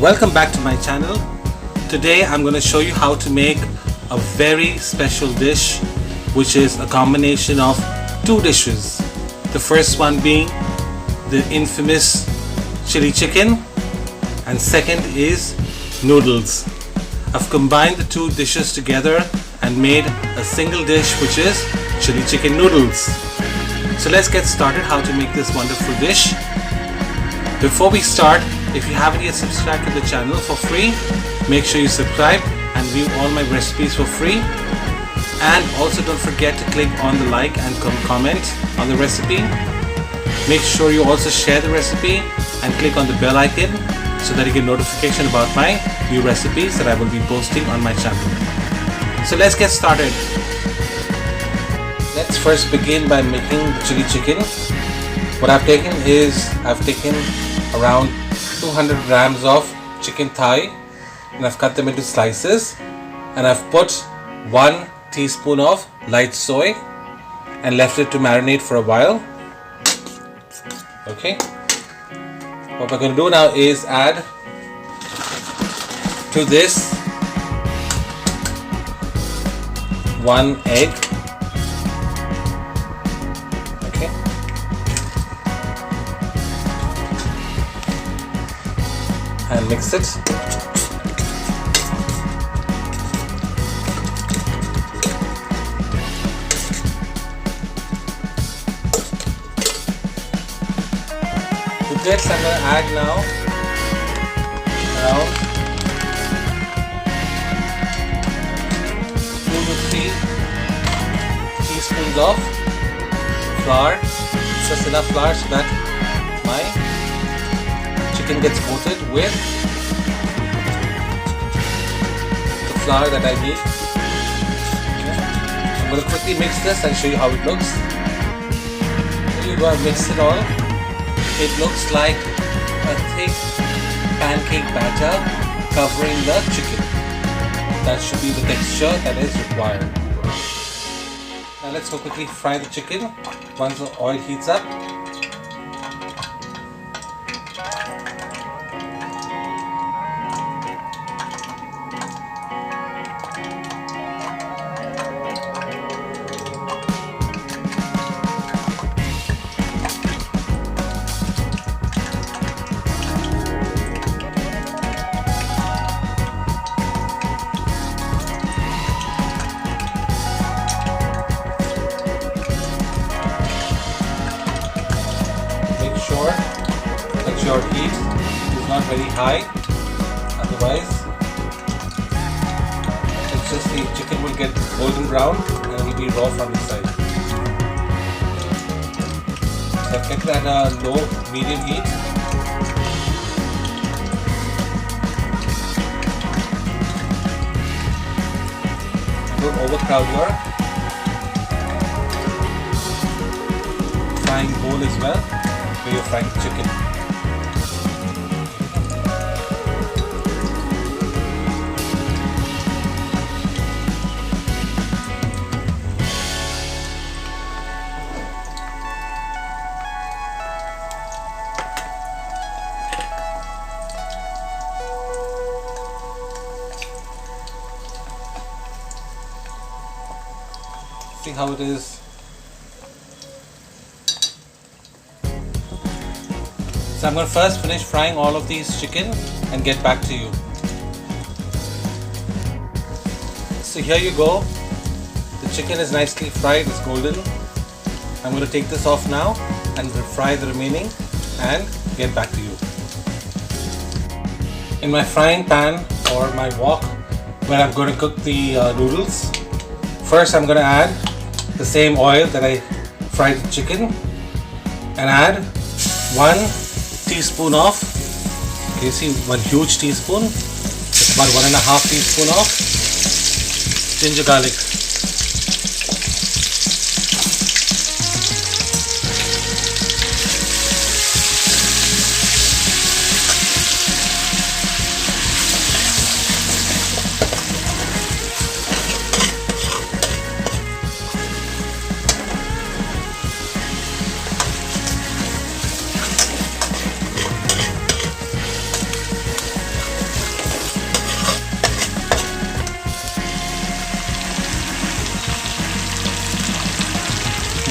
Welcome back to my channel. Today I'm going to show you how to make a very special dish, which is a combination of two dishes. The first one being the infamous chili chicken, and second is noodles. I've combined the two dishes together and made a single dish, which is chili chicken noodles. So let's get started how to make this wonderful dish. Before we start, if you haven't yet subscribed to the channel for free, make sure you subscribe and view all my recipes for free. And also don't forget to click on the like and comment on the recipe. Make sure you also share the recipe and click on the bell icon so that you get notification about my new recipes that I will be posting on my channel. So let's get started. Let's first begin by making the chili chicken. What I've taken is around 200 grams of chicken thigh, and I've cut them into slices, and I've put 1 teaspoon of light soy and left it to marinate for a while. Okay, what we're going to do now is add to this 1 egg. Okay, and mix it. To this I'm going to add now around 2 to 3 teaspoons of flour. Just enough flour so that my chicken gets coated with the flour that I need. Okay. I'm going to quickly mix this and show you how it looks. When you go and mix it all, it looks like a thick pancake batter covering the chicken. That should be the texture that is required. Now let's go quickly fry the chicken once the oil heats up. Sure that your heat is not very high, otherwise it's just the chicken will get golden brown and it will be raw from inside. So I've kept it at a low medium heat. Don't overcrowd your frying bowl as well where you're frying the chicken. See how it is. So I'm going to first finish frying all of these chicken and get back to you. So here you go. The chicken is nicely fried, it's golden. I'm going to take this off now and fry the remaining and get back to you. In my frying pan or my wok where I'm going to cook the noodles, first I'm going to add the same oil that I fried the chicken and add 1 teaspoon of, you see, 1 huge teaspoon, it's about 1.5 teaspoon of ginger garlic.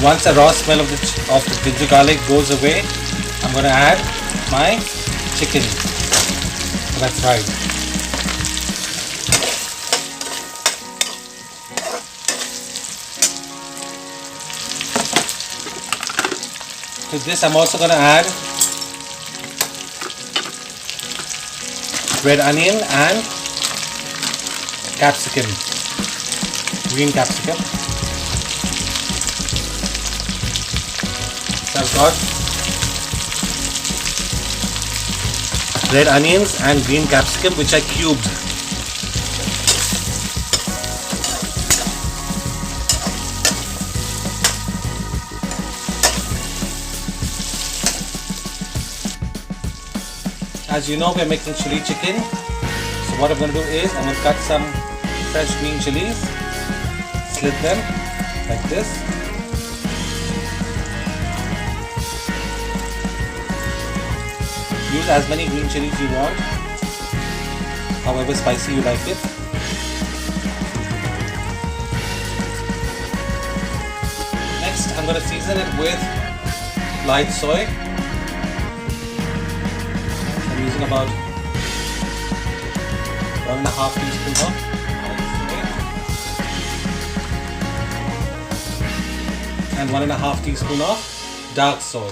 Once the raw smell of the ginger garlic goes away, I'm going to add my chicken that I've fried. To this I'm also going to add red onion and capsicum, green capsicum. So I've got red onions and green capsicum which I cubed. As you know, we're making chili chicken. So what I'm going to do is I'm going to cut some fresh green chilies, slit them like this. Use as many green chilies you want, however spicy you like it. Next, I'm going to season it with light soy. I'm using about 1.5 teaspoons of and 1.5 teaspoons of dark soy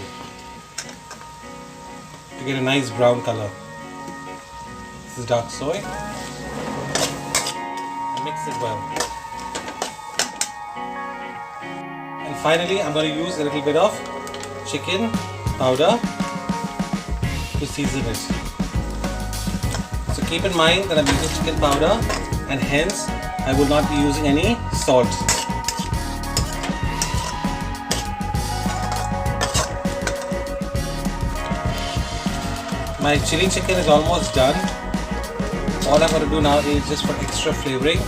to get a nice brown color. This is dark soy. And mix it well. And finally, I'm going to use a little bit of chicken powder to season it. So keep in mind that I'm using chicken powder and hence I will not be using any salt. My chili chicken is almost done. All I'm going to do now is, just for extra flavoring,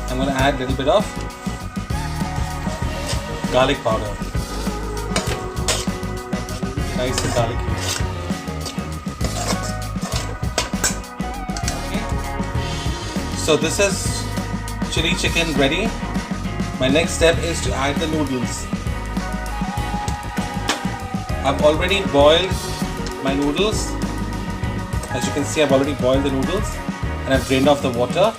I'm going to add a little bit of garlic powder. Nice and garlicky. So this is chili chicken ready. My next step is to add the noodles. I've already boiled my noodles. As you can see, I've already boiled the noodles and I've drained off the water,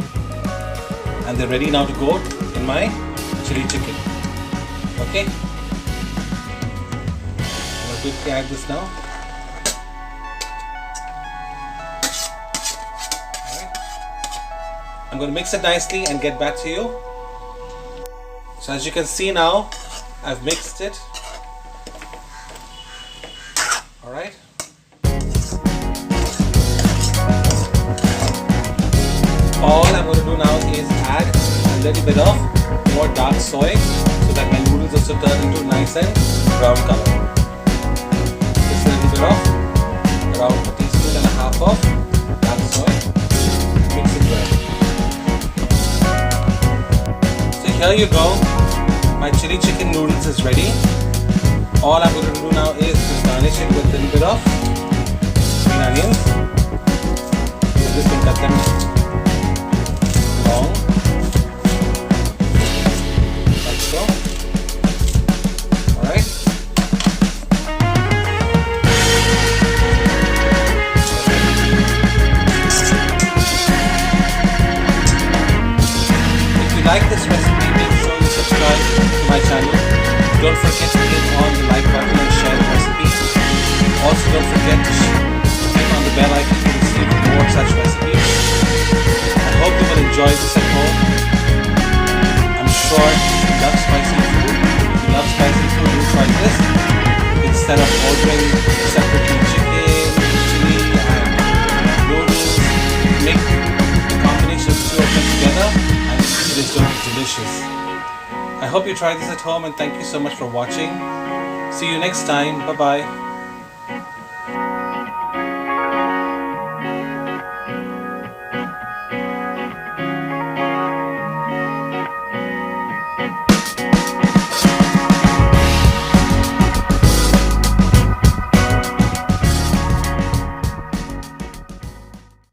and they're ready now to go in my chili chicken. Okay, I'm going to quickly add this now. I'm going to mix it nicely and get back to you. So as you can see now, I've mixed it. Alright. All I'm going to do now is add a little bit of more dark soy so that my noodles also turn into nice and brown color. Just a little bit of around 1.5 teaspoons of dark soy. Mix it well. Here you go, my chili chicken noodles is ready. All I'm going to do now is to garnish it with a little bit of green onions. So just cut them long, like so. Alright. If you like this recipe, subscribe to my channel. Don't forget to click on the like button and share the recipe. Also don't forget to click on the bell icon to receive more such recipes. I hope you will enjoy this at home. I'm sure you love spicy food. If you love spicy food, do try this. Instead of ordering separately chicken, chili and noodles, make a combination of the two of them together and it is going to be delicious. I hope you try this at home and thank you so much for watching. See you next time. Bye bye.